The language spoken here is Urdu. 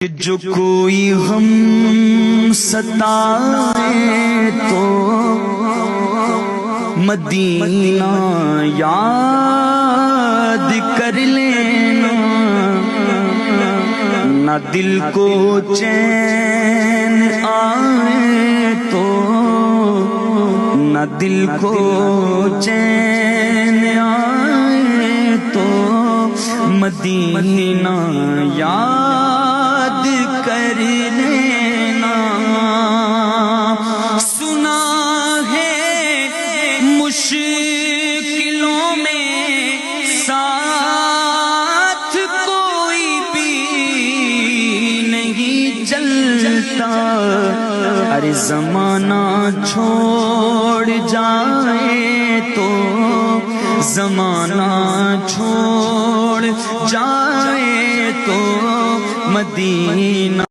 جو کوئی غم ستائے تو مدینہ یاد کر لینا، نہ دل کو چین آئے تو، نہ دل کو چین آئے تو مدینہ یاد کر لینا۔ سنا ہے مشکلوں میں ساتھ کوئی بھی نہیں چلتا، ارے زمانہ چھوڑ جائے تو، زمانہ چھوڑ جائے تو مدینہ